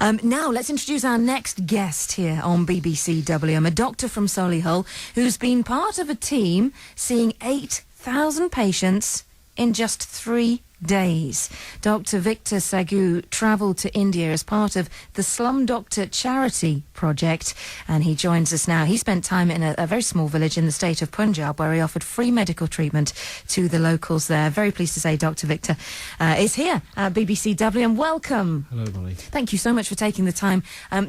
Now, let's introduce our next guest here on BBC a doctor from Solihull who's been part of a team seeing 8,000 patients in just 3 days. Dr. Vic2 travelled to India as part of the Slum Doctor charity project, and he joins us now. He spent time in a very small village in the state of Punjab where he offered free medical treatment to the locals there. Very pleased to say Dr. Vic2 is here at BBC and welcome. Hello, Molly. Thank you so much for taking the time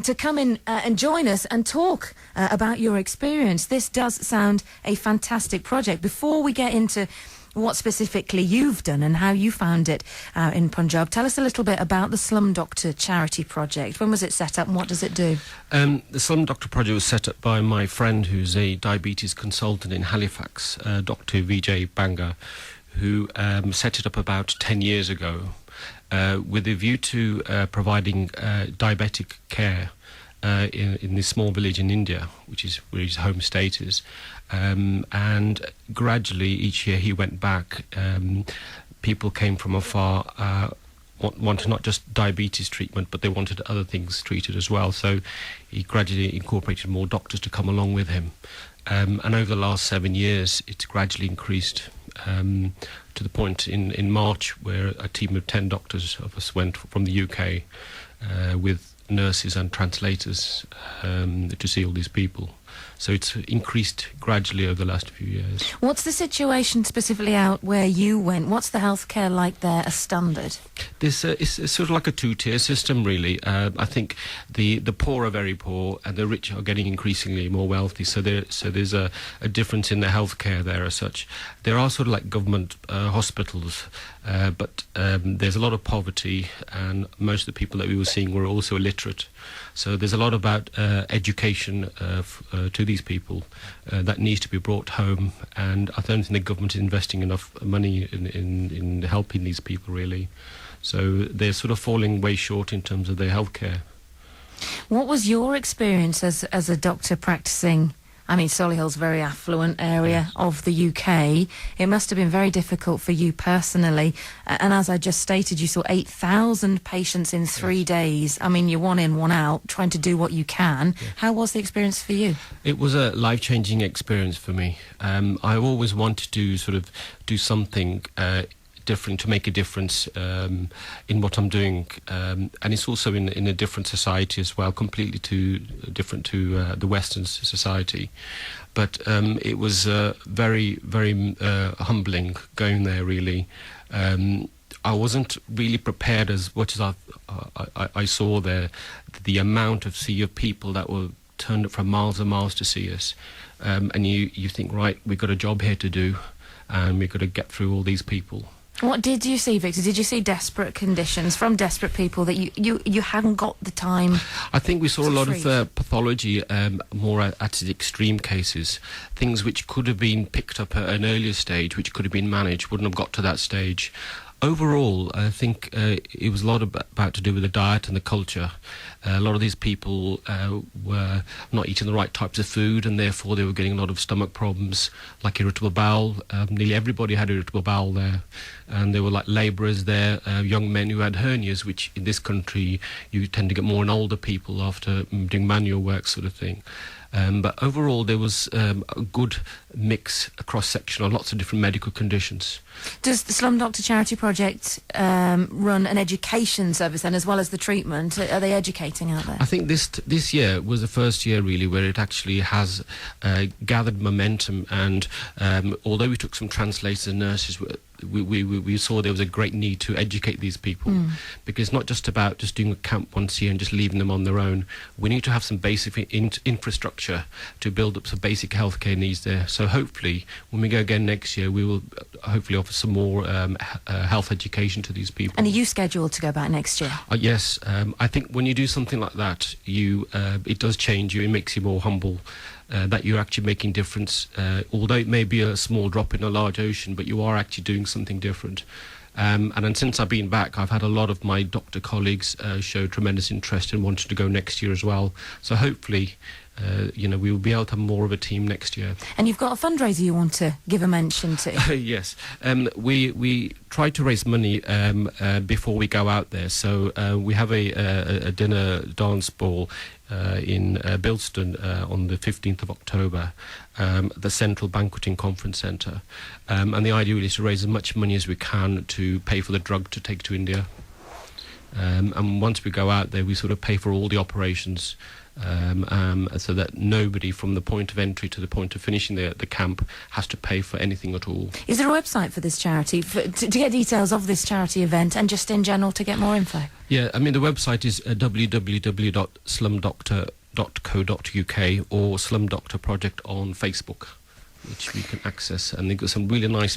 to come in and join us and talk about your experience. This does sound a fantastic project. Before we get into what specifically you've done and how you found it in Punjab, tell us a little bit about the Slum Doctor charity project. When was it set up and what does it do? The Slum Doctor project was set up by my friend who's a diabetes consultant in Halifax, Dr. Vijay, who set it up about 10 years ago with a view to providing diabetic care in this small village in India, which is where his home state is. And gradually, each year he went back. People came from afar, wanted not just diabetes treatment, but they wanted other things treated as well. So he gradually incorporated more doctors to come along with him. And over the last 7 years, it's gradually increased to the point in March where a team of 10 doctors of us went from the UK with nurses and translators to see all these people. So it's increased gradually over the last few years. What's the situation specifically out where you went? What's the healthcare like there as standard? This is sort of like a two-tier system, really. I think the poor are very poor and the rich are getting increasingly more wealthy. So there's a difference in the healthcare there as such. There are sort of like government hospitals, but there's a lot of poverty, and most of the people that we were seeing were also illiterate. So there's a lot about education to these people that needs to be brought home, and I don't think the government is investing enough money in helping these people, really. So they're sort of falling way short in terms of their healthcare. What was your experience as a doctor practicing? I mean, Solihull's a very affluent area of the UK. It must have been very difficult for you personally. And as I just stated, you saw 8,000 patients in 3 days. I mean, you're one in, one out, trying to do what you can. Yeah. How was the experience for you? It was a life-changing experience for me. I always wanted to sort of do something different, to make a difference in what I'm doing, and it's also in a different society as well, completely different to the Western society. But it was very, very humbling going there, really. I wasn't really prepared as much as I saw there, the amount of sea of people that were turned up from miles and miles to see us. And you think, right, we've got a job here to do, and we've got to get through all these people. What did you see, Victor? Did you see desperate conditions from desperate people that you hadn't got the time? I think we saw a lot of pathology, more at the extreme cases, things which could have been picked up at an earlier stage, which could have been managed, wouldn't have got to that stage. Overall, I think it was a lot about to do with the diet and the culture. A lot of these people were not eating the right types of food, and therefore they were getting a lot of stomach problems, like irritable bowel. Nearly everybody had irritable bowel there, and there were like labourers there, young men who had hernias, which in this country you tend to get more in older people after doing manual work, sort of thing. But overall, there was a good mix, a cross-section of lots of different medical conditions. Does the Slum Doctor Charity Project run an education service then, as well as the treatment? Are they educating out there? I think this year was the first year, really, where it actually has gathered momentum. And although we took some translators and nurses, we saw there was a great need to educate these people, because it's not just about just doing a camp once a year and just leaving them on their own. We need to have some basic infrastructure to build up some basic healthcare needs there. So hopefully, when we go again next year, we will hopefully offer some more health education to these people. And are you scheduled to go back next year? Yes. I think when you do something like that, it does change you. It makes you more humble. That you're actually making difference, although it may be a small drop in a large ocean, but you are actually doing something different. And then since I've been back, I've had a lot of my doctor colleagues show tremendous interest in wanting to go next year as well. So hopefully we will be able to have more of a team next year. And you've got a fundraiser you want to give a mention to. Yes. We try to raise money before we go out there. So we have a dinner dance ball in Bilston on the 15th of October, the Central Banqueting Conference Centre. And the idea is to raise as much money as we can to pay for the drug to take to India. And once we go out there, we sort of pay for all the operations, so that nobody from the point of entry to the point of finishing the camp has to pay for anything at all. Is there a website for this charity, to get details of this charity event and just in general to get more info? Yeah, I mean, the website is www.slumdoctor.co.uk or Slum Doctor Project on Facebook, which we can access. And they've got some really nice